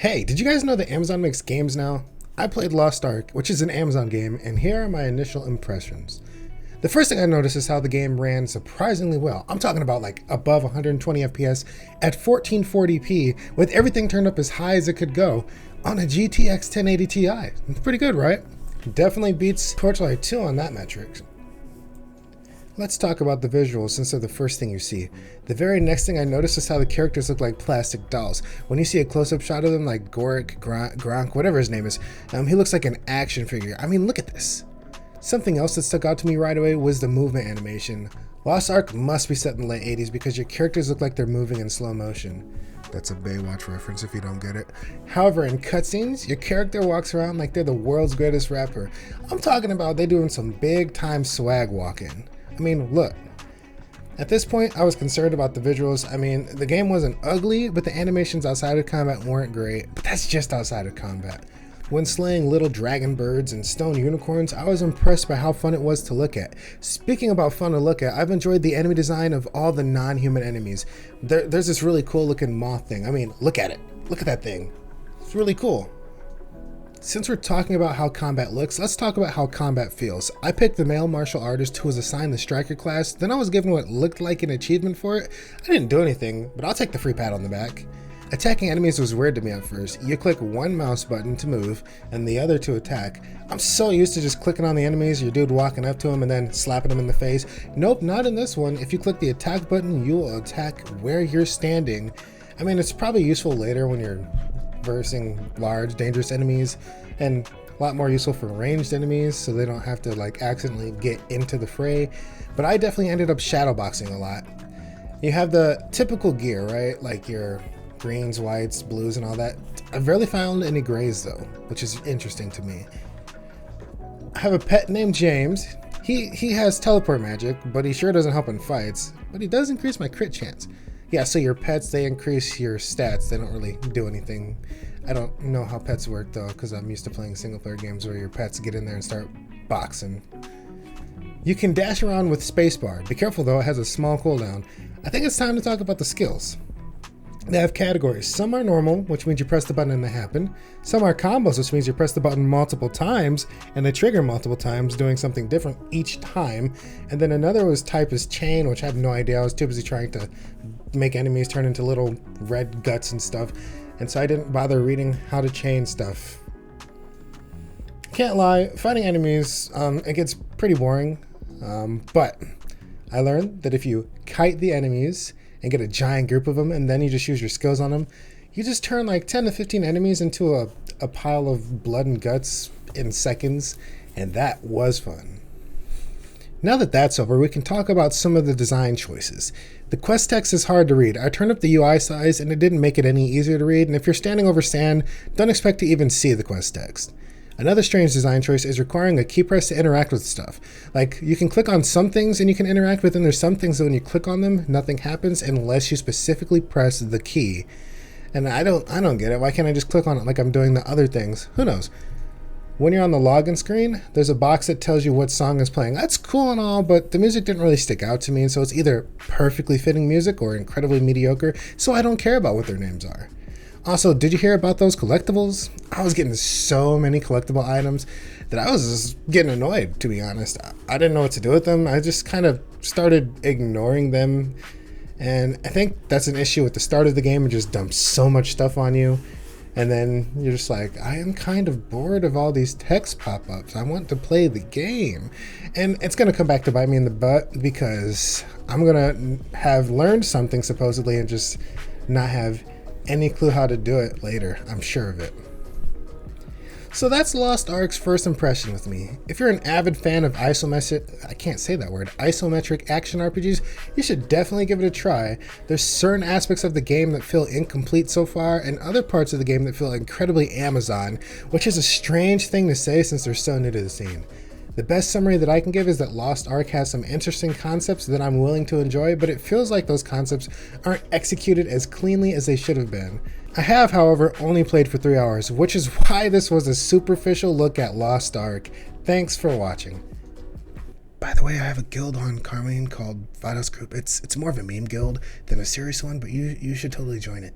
Hey, did you guys know that Amazon makes games now? I played Lost Ark, which is an Amazon game, and here are my initial impressions. The first thing I noticed is how the game ran surprisingly well. I'm talking about like above 120 FPS at 1440p with everything turned up as high as it could go on a GTX 1080 Ti. It's pretty good, right? Definitely beats Torchlight 2 on that metric. Let's talk about the visuals since they're the first thing you see. The very next thing I noticed is how the characters look like plastic dolls. When you see a close-up shot of them, like Gronk, whatever his name is, he looks like an action figure. I mean, look at this. Something else that stuck out to me right away was the movement animation. Lost Ark must be set in the late 80s because your characters look like they're moving in slow motion. That's a Baywatch reference if you don't get it. However, in cutscenes, your character walks around like they're the world's greatest rapper. I'm talking about they doing some big-time swag walking. I mean, look. At this point, I was concerned about the visuals. I mean, the game wasn't ugly, but the animations outside of combat weren't great. But that's just outside of combat. When slaying little dragon birds and stone unicorns, I was impressed by how fun it was to look at. Speaking about fun to look at, I've enjoyed the enemy design of all the non-human enemies. There's this really cool looking moth thing. I mean, look at it. Look at that thing. It's really cool. Since we're talking about how combat looks, let's talk about how combat feels. I picked the male martial artist who was assigned the striker class, then I was given what looked like an achievement for it. I didn't do anything, but I'll take the free pat on the back. Attacking enemies was weird to me at first. You click one mouse button to move and the other to attack. I'm so used to just clicking on the enemies, your dude walking up to him and then slapping him in the face. Nope, not in this one. If you click the attack button, you will attack where you're standing. I mean, it's probably useful later when you're versing large, dangerous enemies, and a lot more useful for ranged enemies so they don't have to like accidentally get into the fray. But I definitely ended up shadowboxing a lot. You have the typical gear, right? Like your greens, whites, blues, and all that. I've rarely found any grays though, which is interesting to me. I have a pet named James. He has teleport magic, but he sure doesn't help in fights, but he does increase my crit chance. Yeah, so your pets, they increase your stats. They don't really do anything. I don't know how pets work though, because I'm used to playing single player games where your pets get in there and start boxing. You can dash around with spacebar. Be careful though, it has a small cooldown. I think it's time to talk about the skills. They have categories. Some are normal, which means you press the button and they happen. Some are combos, which means you press the button multiple times and they trigger multiple times, doing something different each time. And then another was type is chain, which I have no idea. I was too busy trying to make enemies turn into little red guts and stuff. And so I didn't bother reading how to chain stuff. Can't lie, fighting enemies, it gets pretty boring. But I learned that if you kite the enemies and get a giant group of them, and then you just use your skills on them, you just turn like 10 to 15 enemies into a pile of blood and guts in seconds, and that was fun. Now that that's over, we can talk about some of the design choices. The quest text is hard to read. I turned up the UI size and it didn't make it any easier to read, and if you're standing over sand, don't expect to even see the quest text. Another strange design choice is requiring a key press to interact with stuff. Like, you can click on some things and you can interact with, and there's some things that when you click on them, nothing happens unless you specifically press the key. And I don't get it. Why can't I just click on it like I'm doing the other things? Who knows? When you're on the login screen, there's a box that tells you what song is playing. That's cool and all, but the music didn't really stick out to me, and so it's either perfectly fitting music or incredibly mediocre, so I don't care about what their names are. Also, did you hear about those collectibles? I was getting so many collectible items that I was just getting annoyed, to be honest. I didn't know what to do with them. I just kind of started ignoring them. And I think that's an issue with the start of the game. It just dumps so much stuff on you. And then you're just like, I am kind of bored of all these text pop-ups. I want to play the game. And it's going to come back to bite me in the butt because I'm going to have learned something supposedly and just not have any clue how to do it later. I'm sure of it. So that's Lost Ark's first impression with me. If you're an avid fan of isometric action RPGs, you should definitely give it a try. There's certain aspects of the game that feel incomplete so far, and other parts of the game that feel incredibly Amazon, which is a strange thing to say since they're so new to the scene. The best summary that I can give is that Lost Ark has some interesting concepts that I'm willing to enjoy, but it feels like those concepts aren't executed as cleanly as they should have been. I have, however, only played for 3 hours, which is why this was a superficial look at Lost Ark. Thanks for watching. By the way, I have a guild on Carmine called Vados Group. It's more of a meme guild than a serious one, but you should totally join it.